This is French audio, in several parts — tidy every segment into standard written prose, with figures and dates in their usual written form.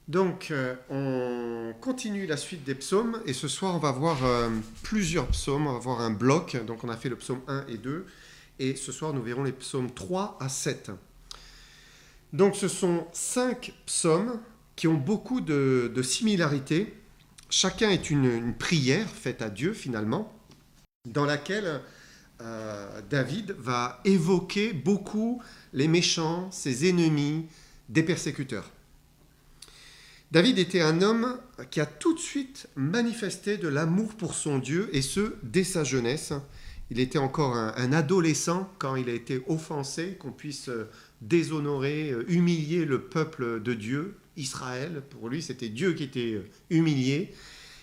Donc, on continue la suite des psaumes et ce soir, on va voir plusieurs psaumes. On va voir un bloc. Donc, on a fait le psaume 1 et 2. Et ce soir, nous verrons les psaumes 3 à 7. Donc, ce sont 5 psaumes qui ont beaucoup de similarités. Chacun est une prière faite à Dieu, finalement, dans laquelle David va évoquer beaucoup les méchants, ses ennemis, des persécuteurs. David était un homme qui a tout de suite manifesté de l'amour pour son Dieu, et ce, dès sa jeunesse. Il était encore un adolescent quand il a été offensé, qu'on puisse déshonorer, humilier le peuple de Dieu, Israël. Pour lui, c'était Dieu qui était humilié.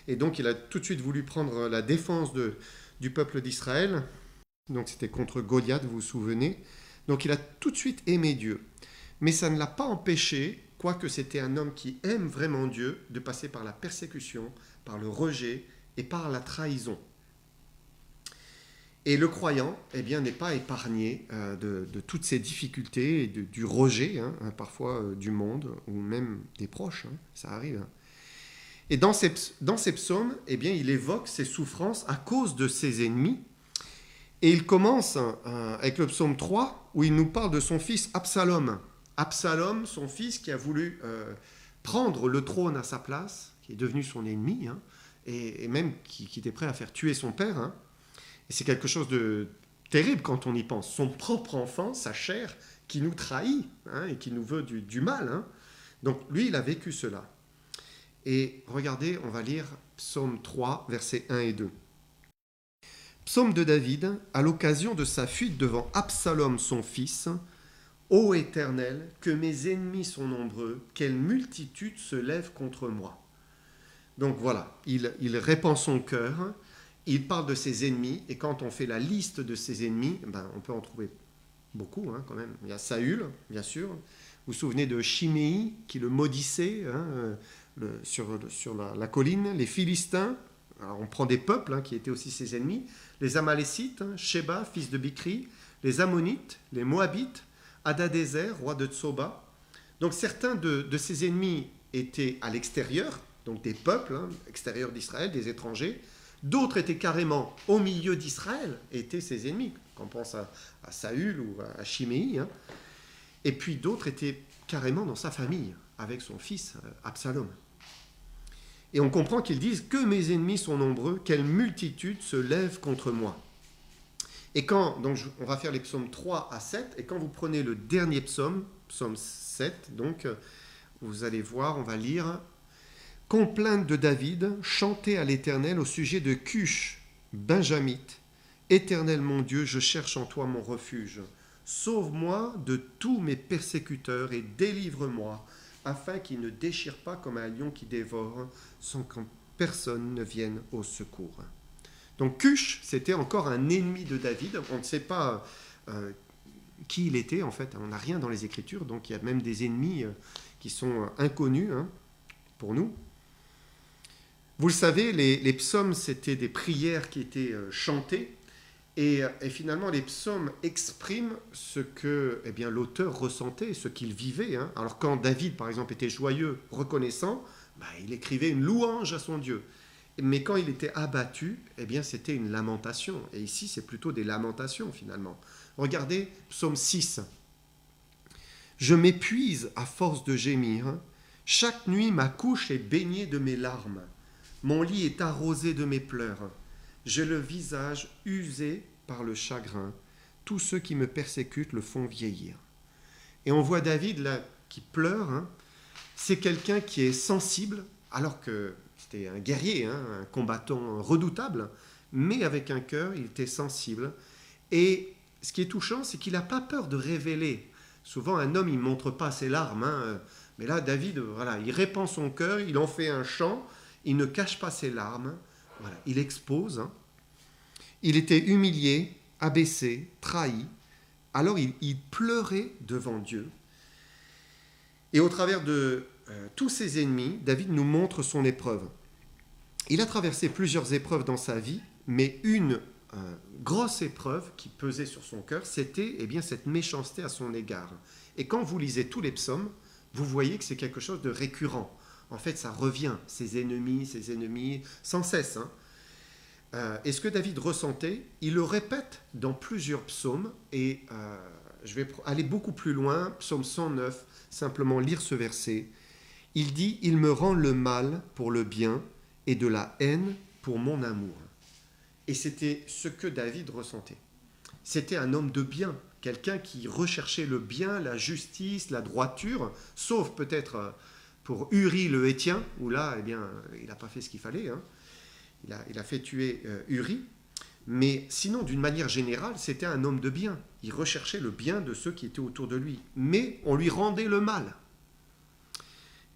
Et donc, il a tout de suite voulu prendre la défense du peuple d'Israël. Donc, c'était contre Goliath, vous vous souvenez. Donc, il a tout de suite aimé Dieu. Mais ça ne l'a pas empêché, quoique c'était un homme qui aime vraiment Dieu, de passer par la persécution, par le rejet et par la trahison. Et le croyant, eh bien, n'est pas épargné de toutes ces difficultés et du rejet, parfois du monde ou même des proches, ça arrive. Et dans ces psaumes, eh bien, il évoque ses souffrances à cause de ses ennemis. Et il commence avec le psaume 3, où il nous parle de son fils Absalom. Absalom, son fils, qui a voulu prendre le trône à sa place, qui est devenu son ennemi, et même qui était prêt à faire tuer son père. Et c'est quelque chose de terrible quand on y pense. Son propre enfant, sa chair, qui nous trahit et qui nous veut du mal. Donc lui, il a vécu cela. Et regardez, on va lire Psaume 3, versets 1 et 2. Psaume de David, à l'occasion de sa fuite devant Absalom, son fils. Ô Éternel, que mes ennemis sont nombreux, quelle multitude se lève contre moi. Donc voilà, il répand son cœur, il parle de ses ennemis, et quand on fait la liste de ses ennemis, on peut en trouver beaucoup quand même. Il y a Saül, bien sûr. Vous vous souvenez de Chiméi, qui le maudissait sur la colline, les Philistins. Alors on prend des peuples qui étaient aussi ses ennemis, les Amalécites, Sheba, fils de Bikri, les Ammonites, les Moabites, Hadadézer, roi de Tsoba. Donc certains de ses ennemis étaient à l'extérieur, donc des peuples extérieurs d'Israël, des étrangers. D'autres étaient carrément au milieu d'Israël, étaient ses ennemis. Quand on pense à Saül ou à Chiméi. Et puis d'autres étaient carrément dans sa famille, avec son fils Absalom. Et on comprend qu'ils disent que mes ennemis sont nombreux, quelle multitude se lève contre moi. Et donc on va faire les psaumes 3 à 7, et quand vous prenez le dernier psaume, psaume 7, donc vous allez voir, on va lire « Complainte de David, chantée à l'Éternel au sujet de Cush, Benjamite. Éternel mon Dieu, je cherche en toi mon refuge. Sauve-moi de tous mes persécuteurs et délivre-moi, afin qu'ils ne déchirent pas comme un lion qui dévore, sans que personne ne vienne au secours. » Donc Cush, c'était encore un ennemi de David. On ne sait pas qui il était, en fait. On n'a rien dans les Écritures, donc il y a même des ennemis qui sont inconnus pour nous. Vous le savez, les psaumes, c'était des prières qui étaient chantées. Et finalement, les psaumes expriment ce que l'auteur ressentait, ce qu'il vivait. Alors quand David, par exemple, était joyeux, reconnaissant, il écrivait une louange à son Dieu. Mais quand il était abattu, c'était une lamentation. Et ici, c'est plutôt des lamentations, finalement. Regardez, psaume 6. « Je m'épuise à force de gémir. Chaque nuit, ma couche est baignée de mes larmes. Mon lit est arrosé de mes pleurs. J'ai le visage usé par le chagrin. Tous ceux qui me persécutent le font vieillir. » Et on voit David, là, qui pleure. C'est quelqu'un qui est sensible, alors que c'était un guerrier, un combattant redoutable, mais avec un cœur, il était sensible. Et ce qui est touchant, c'est qu'il n'a pas peur de révéler. Souvent, un homme, il ne montre pas ses larmes. Mais là, David, voilà, il répand son cœur, il en fait un chant, il ne cache pas ses larmes. Voilà, il expose. Il était humilié, abaissé, trahi. Alors, il pleurait devant Dieu. Et au travers de tous ses ennemis, David nous montre son épreuve. Il a traversé plusieurs épreuves dans sa vie, mais une grosse épreuve qui pesait sur son cœur, c'était cette méchanceté à son égard. Et quand vous lisez tous les psaumes, vous voyez que c'est quelque chose de récurrent. En fait, ça revient, ses ennemis, sans cesse. Hein. Et ce que David ressentait, il le répète dans plusieurs psaumes, et je vais aller beaucoup plus loin, psaume 109, simplement lire ce verset. Il dit « Il me rend le mal pour le bien, et de la haine pour mon amour. » Et c'était ce que David ressentait. C'était un homme de bien, quelqu'un qui recherchait le bien, la justice, la droiture, sauf peut-être pour Uri le Héthien, où là, eh bien, il n'a pas fait ce qu'il fallait. Hein. Il a fait tuer Uri. Mais sinon, d'une manière générale, c'était un homme de bien. Il recherchait le bien de ceux qui étaient autour de lui. Mais on lui rendait le mal.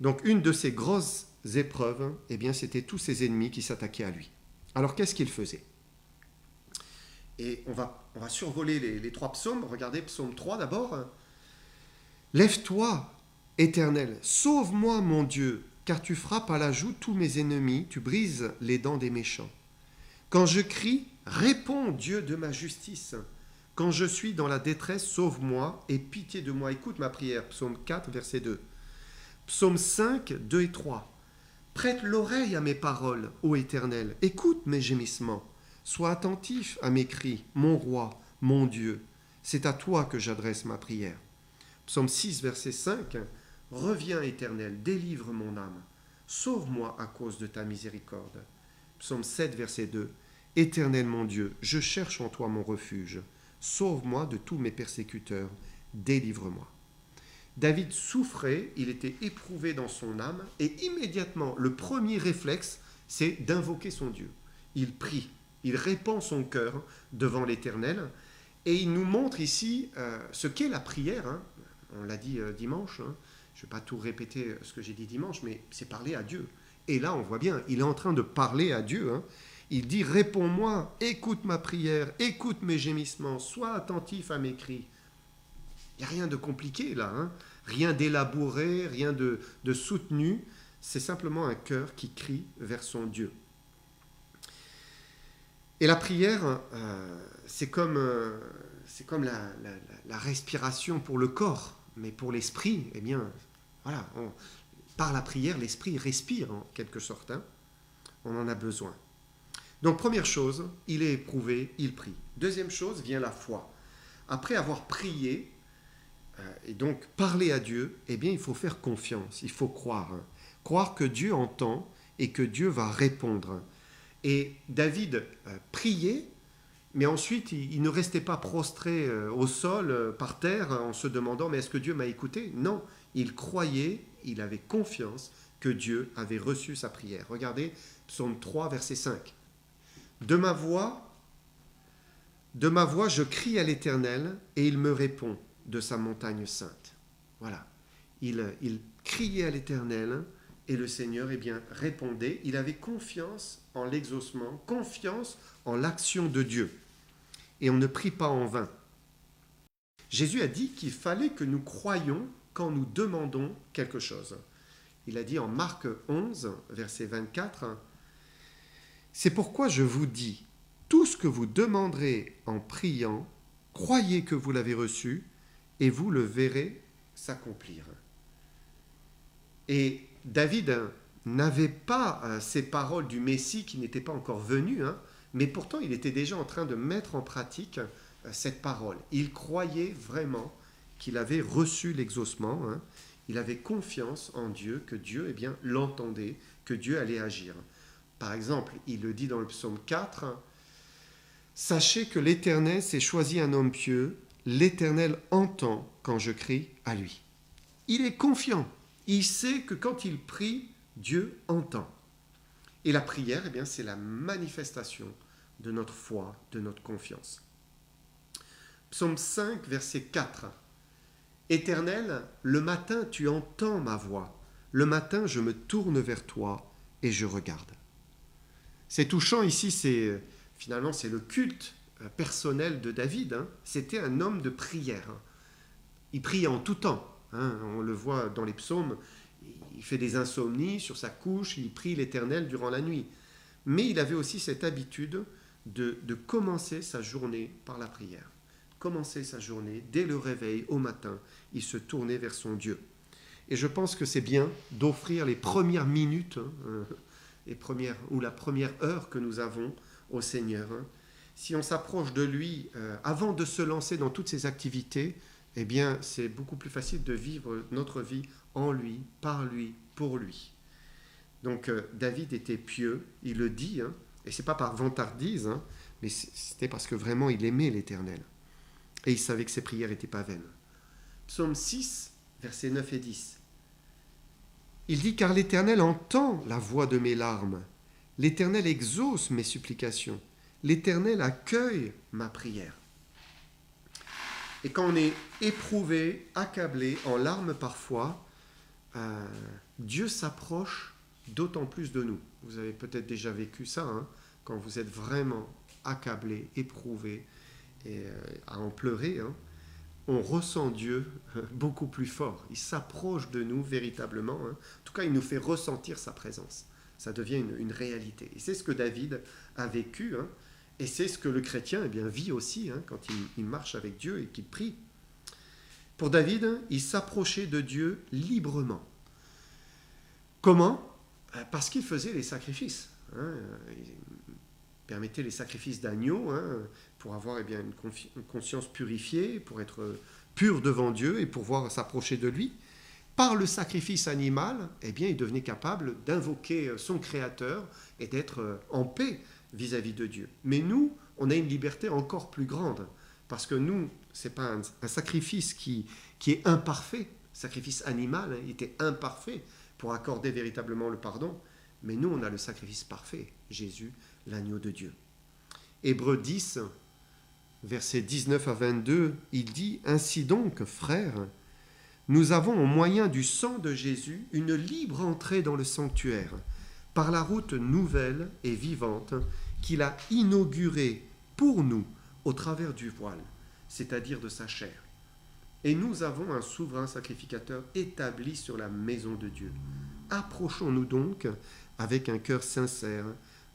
Donc, une de ses grosses épreuves, eh bien, c'était tous ses ennemis qui s'attaquaient à lui. Alors, qu'est-ce qu'il faisait ? Et on va survoler les 3 psaumes. Regardez psaume 3 d'abord. Lève-toi, Éternel, sauve-moi, mon Dieu, car tu frappes à la joue tous mes ennemis, tu brises les dents des méchants. Quand je crie, réponds, Dieu de ma justice. Quand je suis dans la détresse, sauve-moi et pitié de moi. Écoute ma prière, psaume 4, verset 2. Psaume 5, 2 et 3. Prête l'oreille à mes paroles, ô Éternel, écoute mes gémissements. Sois attentif à mes cris, mon roi, mon Dieu. C'est à toi que j'adresse ma prière. Psaume 6, verset 5. Reviens, Éternel, délivre mon âme. Sauve-moi à cause de ta miséricorde. Psaume 7, verset 2. Éternel mon Dieu, je cherche en toi mon refuge. Sauve-moi de tous mes persécuteurs. Délivre-moi. David souffrait, il était éprouvé dans son âme, et immédiatement, le premier réflexe, c'est d'invoquer son Dieu. Il prie, il répand son cœur devant l'Éternel, et il nous montre ici ce qu'est la prière. Hein. On l'a dit dimanche, hein. Je ne vais pas tout répéter ce que j'ai dit dimanche, mais c'est parler à Dieu. Et là, on voit bien, il est en train de parler à Dieu. Hein. Il dit, réponds-moi, écoute ma prière, écoute mes gémissements, sois attentif à mes cris. Il n'y a rien de compliqué là, hein. Rien d'élaboré, rien de soutenu. C'est simplement un cœur qui crie vers son Dieu. Et la prière, c'est comme la respiration pour le corps, mais pour l'esprit, eh bien, voilà, par la prière, l'esprit respire en quelque sorte. Hein. On en a besoin. Donc, première chose, il est éprouvé, il prie. Deuxième chose, vient la foi. Après avoir prié, et donc parler à Dieu, eh bien, il faut faire confiance, il faut croire. Hein. Croire que Dieu entend et que Dieu va répondre. Et David priait, mais ensuite, il ne restait pas prostré au sol, par terre, en se demandant, mais est-ce que Dieu m'a écouté ? Non, il croyait, il avait confiance que Dieu avait reçu sa prière. Regardez, psaume 3, verset 5. De ma voix, je crie à l'Éternel, et il me répond de sa montagne sainte. Voilà. Il criait à l'Éternel, et le Seigneur, eh bien, répondait. Il avait confiance en l'exaucement, confiance en l'action de Dieu. Et on ne prie pas en vain. Jésus a dit qu'il fallait que nous croyions quand nous demandons quelque chose. Il a dit en Marc 11, verset 24, « C'est pourquoi je vous dis, tout ce que vous demanderez en priant, croyez que vous l'avez reçu, et vous le verrez s'accomplir. » Et David n'avait pas ces paroles du Messie qui n'était pas encore venu, hein, mais pourtant il était déjà en train de mettre en pratique cette parole. Il croyait vraiment qu'il avait reçu l'exaucement, hein. Il avait confiance en Dieu, que Dieu, eh bien, l'entendait, que Dieu allait agir. Par exemple, il le dit dans le psaume 4, « Sachez que l'Éternel s'est choisi un homme pieux, l'Éternel entend quand je crie à lui. » Il est confiant, il sait que quand il prie, Dieu entend. Et la prière, eh bien, c'est la manifestation de notre foi, de notre confiance. Psaume 5, verset 4. « Éternel, le matin tu entends ma voix, le matin je me tourne vers toi et je regarde. » C'est touchant ici, finalement c'est le culte personnel de David. Hein. C'était un homme de prière. Il priait en tout temps. Hein. On le voit dans les psaumes, il fait des insomnies sur sa couche, il prie l'Éternel durant la nuit. Mais il avait aussi cette habitude de commencer sa journée par la prière. Commencer sa journée, dès le réveil, au matin, il se tournait vers son Dieu. Et je pense que c'est bien d'offrir les premières minutes, ou la première heure que nous avons au Seigneur. Si on s'approche de lui avant de se lancer dans toutes ces activités, eh bien, c'est beaucoup plus facile de vivre notre vie en lui, par lui, pour lui. Donc, David était pieux, il le dit, et c'est pas par vantardise, mais c'était parce que vraiment il aimait l'Éternel. Et il savait que ses prières n'étaient pas vaines. Psaume 6, versets 9 et 10. Il dit « Car l'Éternel entend la voix de mes larmes. L'Éternel exauce mes supplications. L'Éternel accueille ma prière. » Et quand on est éprouvé, accablé, en larmes parfois, Dieu s'approche d'autant plus de nous. Vous avez peut-être déjà vécu ça, quand vous êtes vraiment accablé, éprouvé, et à en pleurer, on ressent Dieu beaucoup plus fort. Il s'approche de nous véritablement. En tout cas, il nous fait ressentir sa présence. Ça devient une réalité. Et c'est ce que David a vécu, et c'est ce que le chrétien vit aussi quand il marche avec Dieu et qu'il prie. Pour David, il s'approchait de Dieu librement. Comment ? Parce qu'il faisait les sacrifices. Il permettait les sacrifices d'agneaux pour avoir une conscience purifiée, pour être pur devant Dieu et pouvoir s'approcher de lui. Par le sacrifice animal, il devenait capable d'invoquer son Créateur et d'être en paix vis-à-vis de Dieu. Mais nous, on a une liberté encore plus grande, parce que nous, ce n'est pas un sacrifice qui est imparfait. Le sacrifice animal était imparfait pour accorder véritablement le pardon, mais nous, on a le sacrifice parfait, Jésus, l'agneau de Dieu. Hébreux 10, versets 19 à 22, il dit « Ainsi donc, frères, nous avons au moyen du sang de Jésus une libre entrée dans le sanctuaire, par la route nouvelle et vivante qu'il a inaugurée pour nous au travers du voile, c'est-à-dire de sa chair. Et nous avons un souverain sacrificateur établi sur la maison de Dieu. Approchons-nous donc avec un cœur sincère,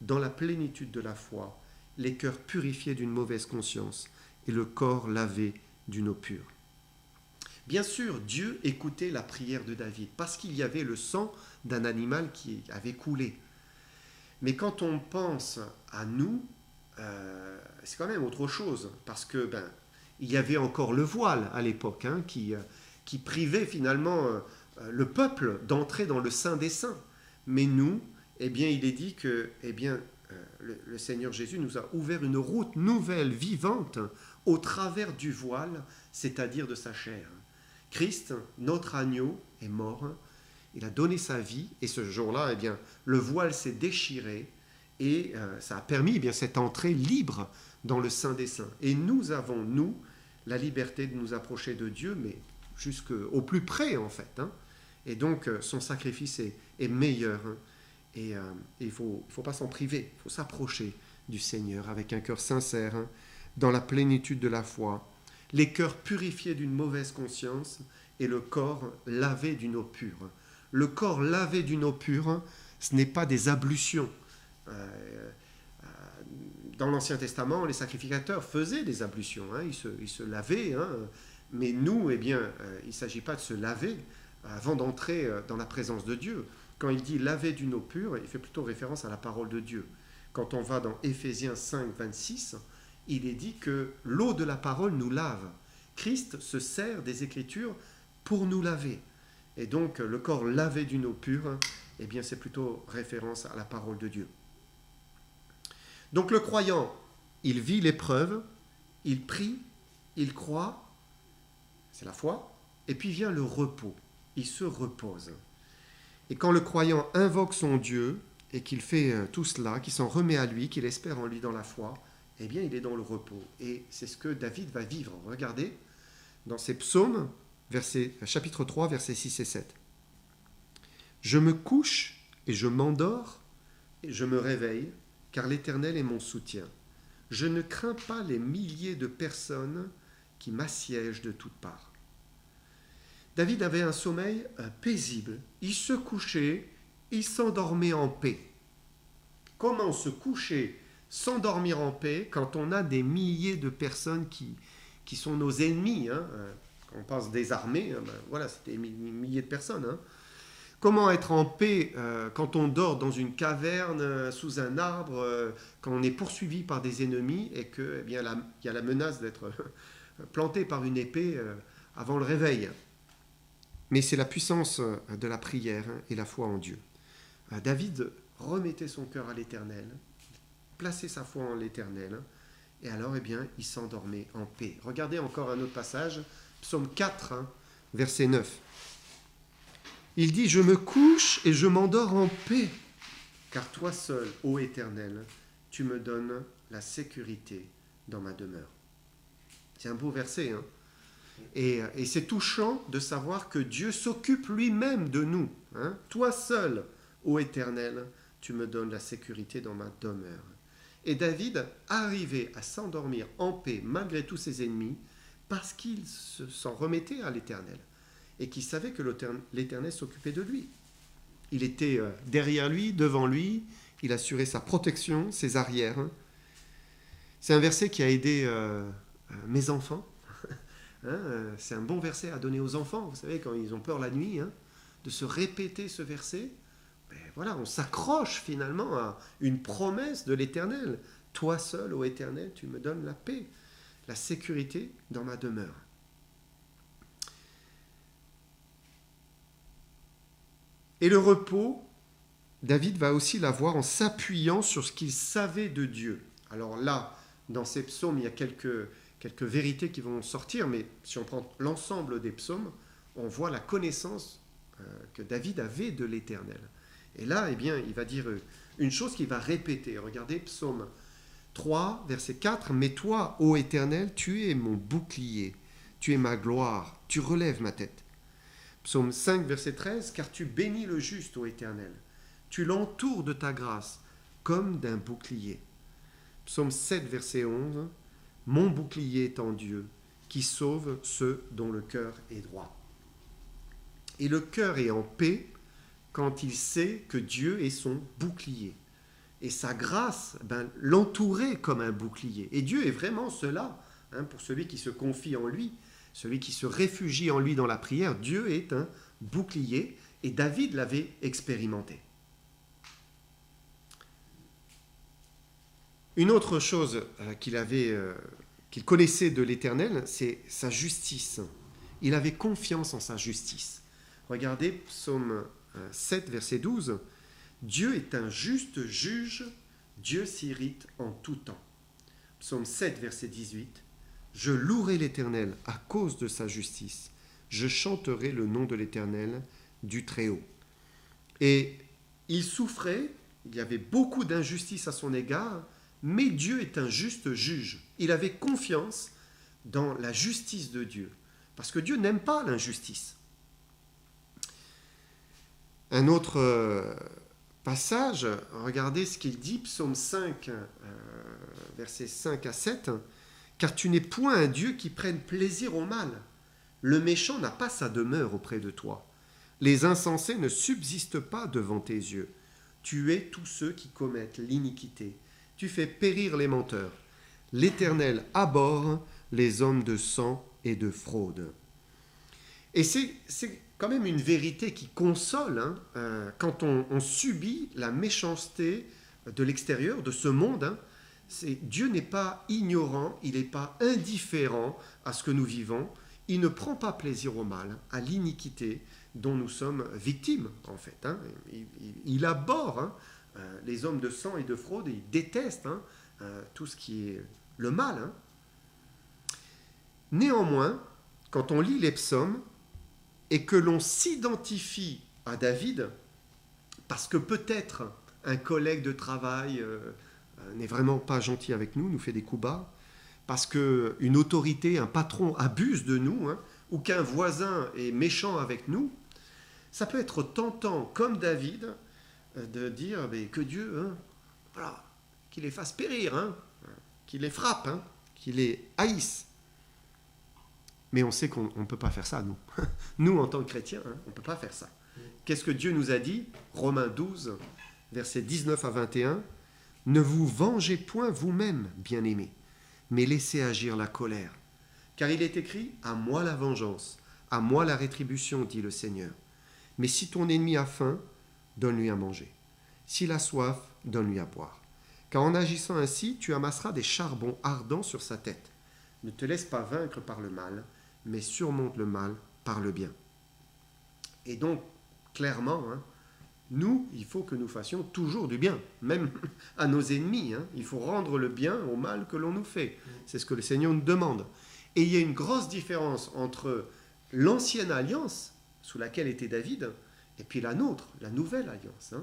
dans la plénitude de la foi, les cœurs purifiés d'une mauvaise conscience et le corps lavé d'une eau pure. » Bien sûr, Dieu écoutait la prière de David, parce qu'il y avait le sang d'un animal qui avait coulé. Mais quand on pense à nous, c'est quand même autre chose, parce que il y avait encore le voile à l'époque, qui privait finalement le peuple d'entrer dans le Saint des Saints. Mais nous, il est dit que le Seigneur Jésus nous a ouvert une route nouvelle, vivante, au travers du voile, c'est-à-dire de sa chair. Christ, notre agneau, est mort, il a donné sa vie, et ce jour-là, le voile s'est déchiré, et ça a permis cette entrée libre dans le Saint des Saints. Et nous avons, nous, la liberté de nous approcher de Dieu, mais jusqu'au plus près, en fait. Et donc, son sacrifice est meilleur, et il ne faut pas s'en priver, il faut s'approcher du Seigneur avec un cœur sincère, dans la plénitude de la foi, les cœurs purifiés d'une mauvaise conscience et le corps lavé d'une eau pure. Le corps lavé d'une eau pure, ce n'est pas des ablutions. Dans l'Ancien Testament, les sacrificateurs faisaient des ablutions, ils se lavaient, mais nous, il ne s'agit pas de se laver avant d'entrer dans la présence de Dieu. Quand il dit « laver d'une eau pure », il fait plutôt référence à la parole de Dieu. Quand on va dans Éphésiens 5, 26, il est dit que l'eau de la parole nous lave. Christ se sert des Écritures pour nous laver. Et donc, le corps lavé d'une eau pure, c'est plutôt référence à la parole de Dieu. Donc, le croyant, il vit l'épreuve, il prie, il croit, c'est la foi, et puis vient le repos. Il se repose. Et quand le croyant invoque son Dieu, et qu'il fait tout cela, qu'il s'en remet à lui, qu'il espère en lui dans la foi, il est dans le repos. Et c'est ce que David va vivre. Regardez, dans ses psaumes, chapitre 3, versets 6 et 7. « Je me couche et je m'endors, et je me réveille, car l'Éternel est mon soutien. Je ne crains pas les milliers de personnes qui m'assiègent de toutes parts. » David avait un sommeil paisible. Il se couchait, il s'endormait en paix. Comment se coucher, s'endormir en paix quand on a des milliers de personnes qui sont nos ennemis, Quand on pense des armées, voilà, c'était milliers de personnes. Hein. Comment être en paix quand on dort dans une caverne, sous un arbre, quand on est poursuivi par des ennemis et qu'il y a la menace d'être planté par une épée avant le réveil. Mais c'est la puissance de la prière et la foi en Dieu. David remettait son cœur à l'Éternel, plaçait sa foi en l'Éternel, et alors il s'endormait en paix. Regardez encore un autre passage, psaume 4, verset 9. Il dit « Je me couche et je m'endors en paix, car toi seul, ô Éternel, tu me donnes la sécurité dans ma demeure. » C'est un beau verset, hein. Et c'est touchant de savoir que Dieu s'occupe lui-même de nous. Hein. Toi seul, ô Éternel, tu me donnes la sécurité dans ma demeure. Et David arrivait à s'endormir en paix malgré tous ses ennemis parce qu'il s'en remettait à l'Éternel et qu'il savait que l'Éternel s'occupait de lui. Il était derrière lui, devant lui, il assurait sa protection, ses arrières. C'est un verset qui a aidé mes enfants. C'est un bon verset à donner aux enfants, vous savez, quand ils ont peur la nuit, de se répéter ce verset. Ben voilà, on s'accroche finalement à une promesse de l'Éternel. Toi seul, ô Éternel, tu me donnes la paix, la sécurité dans ma demeure. Et le repos, David va aussi l'avoir en s'appuyant sur ce qu'il savait de Dieu. Alors là, dans ces psaumes, il y a quelques vérités qui vont sortir, mais si on prend l'ensemble des psaumes, on voit la connaissance que David avait de l'Éternel. Et là, il va dire une chose qu'il va répéter. Regardez, psaume 3, verset 4. « Mais toi, ô Éternel, tu es mon bouclier, tu es ma gloire, tu relèves ma tête. » Psaume 5, verset 13. « Car tu bénis le juste, ô Éternel, tu l'entoures de ta grâce comme d'un bouclier. » Psaume 7, verset 11. « Mon bouclier est en Dieu, qui sauve ceux dont le cœur est droit. » Et le cœur est en paix quand il sait que Dieu est son bouclier. Et sa grâce l'entourait comme un bouclier. Et Dieu est vraiment cela, pour celui qui se confie en lui, celui qui se réfugie en lui dans la prière. Dieu est un bouclier, et David l'avait expérimenté. Une autre chose qu'il connaissait de l'Éternel, c'est sa justice. Il avait confiance en sa justice. Regardez psaume 7, verset 12. « Dieu est un juste juge, Dieu s'irrite en tout temps. » Psaume 7, verset 18. « Je louerai l'Éternel à cause de sa justice. Je chanterai le nom de l'Éternel du Très-Haut. » Et il souffrait, il y avait beaucoup d'injustice à son égard, mais Dieu est un juste juge. Il avait confiance dans la justice de Dieu, parce que Dieu n'aime pas l'injustice. Un autre passage, regardez ce qu'il dit, psaume 5, versets 5 à 7. « Car tu n'es point un Dieu qui prenne plaisir au mal. Le méchant n'a pas sa demeure auprès de toi. Les insensés ne subsistent pas devant tes yeux. Tu hais tous ceux qui commettent l'iniquité. Tu fais périr les menteurs. L'Éternel abhorre les hommes de sang et de fraude. » Et c'est quand même une vérité qui console quand on subit la méchanceté de l'extérieur, de ce monde. Dieu n'est pas ignorant, il n'est pas indifférent à ce que nous vivons. Il ne prend pas plaisir au mal, à l'iniquité dont nous sommes victimes, en fait. Il abhorre les hommes de sang et de fraude, et il déteste tout ce qui est le mal. Néanmoins, quand on lit les psaumes et que l'on s'identifie à David, parce que peut-être un collègue de travail n'est vraiment pas gentil avec nous, nous fait des coups bas, parce qu'une autorité, un patron abuse de nous, ou qu'un voisin est méchant avec nous, ça peut être tentant, comme David, de dire que Dieu, voilà, qu'il les fasse périr, qu'il les frappe, qu'il les haïsse. Mais on sait qu'on ne peut pas faire ça, nous. Nous, en tant que chrétiens, on ne peut pas faire ça. Qu'est-ce que Dieu nous a dit ? Romains 12, versets 19 à 21. « Ne vous vengez point vous-même, bien-aimés, mais laissez agir la colère, Car il est écrit, à moi la vengeance, à moi la rétribution, dit le Seigneur. Mais si ton ennemi a faim, donne-lui à manger. S'il a soif, donne-lui à boire. Car en agissant ainsi, tu amasseras des charbons ardents sur sa tête. Ne te laisse pas vaincre par le mal, mais surmonte le mal par le bien. Et donc, clairement, nous, il faut que nous fassions toujours du bien, même à nos ennemis. Il faut rendre le bien au mal que l'on nous fait. C'est ce que le Seigneur nous demande. Et il y a une grosse différence entre l'ancienne alliance, sous laquelle était David, et puis la nôtre, la nouvelle alliance,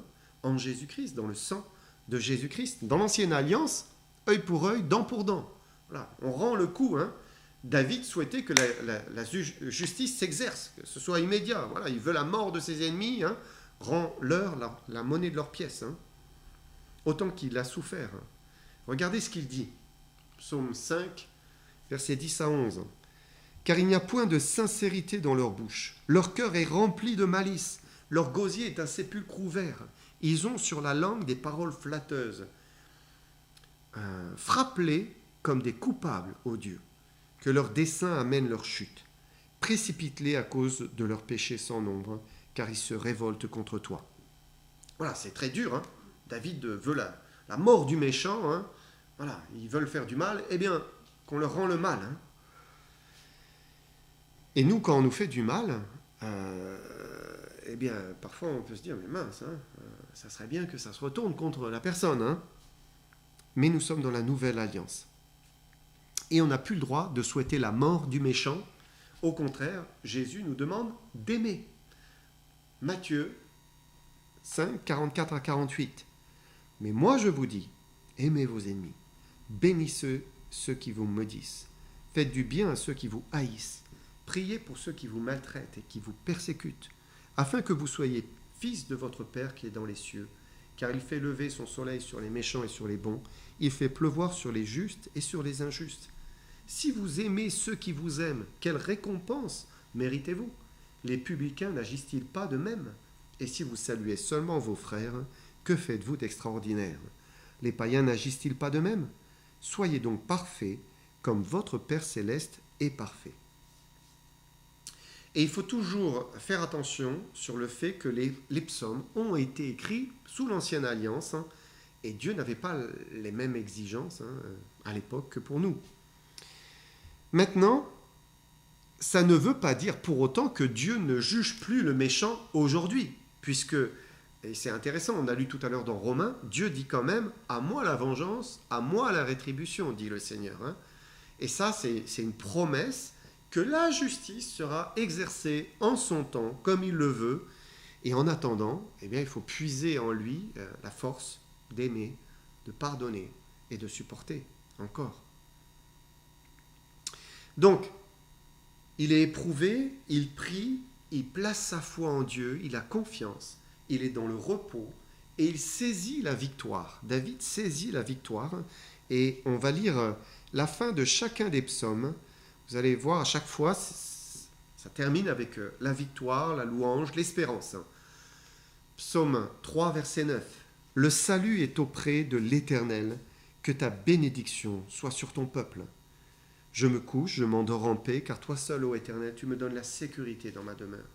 en Jésus-Christ, dans le sang de Jésus-Christ. Dans l'ancienne alliance, œil pour œil, dent pour dent. Voilà, on rend le coup. David souhaitait que la justice s'exerce, que ce soit immédiat. Voilà, il veut la mort de ses ennemis, rend-leur la monnaie de leur pièce, autant qu'il a souffert. Regardez ce qu'il dit. Psaume 5, versets 10 à 11. Car il n'y a point de sincérité dans leur bouche. Leur cœur est rempli de malice. Leur gosier est un sépulcre ouvert. Ils ont sur la langue des paroles flatteuses. Frappe-les comme des coupables, ô Dieu, que leurs desseins amènent leur chute. Précipite-les à cause de leurs péchés sans nombre, car ils se révoltent contre toi. Voilà, c'est très dur. David veut la mort du méchant. Voilà, ils veulent faire du mal. Eh bien, qu'on leur rend le mal. Et nous, quand on nous fait du mal, eh bien, parfois on peut se dire, mais mince, ça serait bien que ça se retourne contre la personne. Mais nous sommes dans la nouvelle alliance. Et on n'a plus le droit de souhaiter la mort du méchant. Au contraire, Jésus nous demande d'aimer. Matthieu 5, 44 à 48. Mais moi je vous dis, aimez vos ennemis, bénissez ceux qui vous maudissent, faites du bien à ceux qui vous haïssent, priez pour ceux qui vous maltraitent et qui vous persécutent, afin que vous soyez fils de votre Père qui est dans les cieux, car il fait lever son soleil sur les méchants et sur les bons, il fait pleuvoir sur les justes et sur les injustes. Si vous aimez ceux qui vous aiment, quelle récompense méritez-vous? Les publicains n'agissent-ils pas de même? Et si vous saluez seulement vos frères, que faites-vous d'extraordinaire? Les païens n'agissent-ils pas de même? Soyez donc parfaits, comme votre Père céleste est parfait. Et il faut toujours faire attention sur le fait que les psaumes ont été écrits sous l'Ancienne Alliance, et Dieu n'avait pas les mêmes exigences à l'époque que pour nous. Maintenant, ça ne veut pas dire pour autant que Dieu ne juge plus le méchant aujourd'hui, puisque, et c'est intéressant, on a lu tout à l'heure dans Romains, Dieu dit quand même « à moi la vengeance, à moi la rétribution », dit le Seigneur. Et ça, c'est une promesse que la justice sera exercée en son temps, comme il le veut, et en attendant, eh bien, il faut puiser en lui la force d'aimer, de pardonner et de supporter encore. Donc, il est éprouvé, il prie, il place sa foi en Dieu, il a confiance, il est dans le repos et il saisit la victoire. David saisit la victoire et on va lire la fin de chacun des psaumes. Vous allez voir à chaque fois, ça termine avec la victoire, la louange, l'espérance. Psaume 3, verset 9. Le salut est auprès de l'Éternel, que ta bénédiction soit sur ton peuple. Je me couche, je m'endors en paix, car toi seul, ô Éternel, tu me donnes la sécurité dans ma demeure.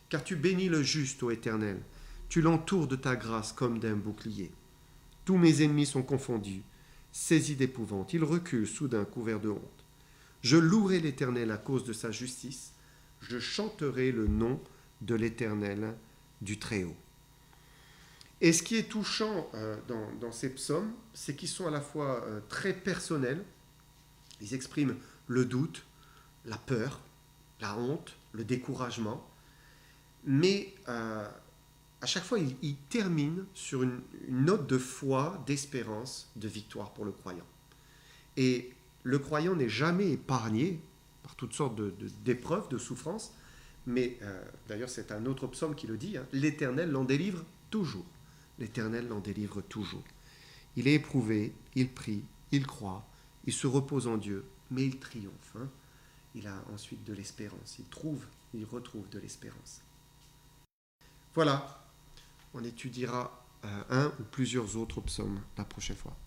Car tu bénis le juste, ô Éternel, tu l'entoures de ta grâce comme d'un bouclier. Tous mes ennemis sont confondus, saisis d'épouvante, ils reculent soudain couverts de honte. Je louerai l'Éternel à cause de sa justice, je chanterai le nom de l'Éternel du Très-Haut. Et ce qui est touchant dans ces psaumes, c'est qu'ils sont à la fois très personnels. Ils expriment le doute, la peur, la honte, le découragement. Mais à chaque fois, ils terminent sur une note de foi, d'espérance, de victoire pour le croyant. Et le croyant n'est jamais épargné par toutes sortes d'épreuves, de souffrances. Mais d'ailleurs, c'est un autre psaume qui le dit, l'Éternel l'en délivre toujours. L'Éternel l'en délivre toujours. Il est éprouvé, il prie, il croit, il se repose en Dieu, mais il triomphe. Il a ensuite de l'espérance. Il retrouve de l'espérance. Voilà, on étudiera un ou plusieurs autres psaumes la prochaine fois.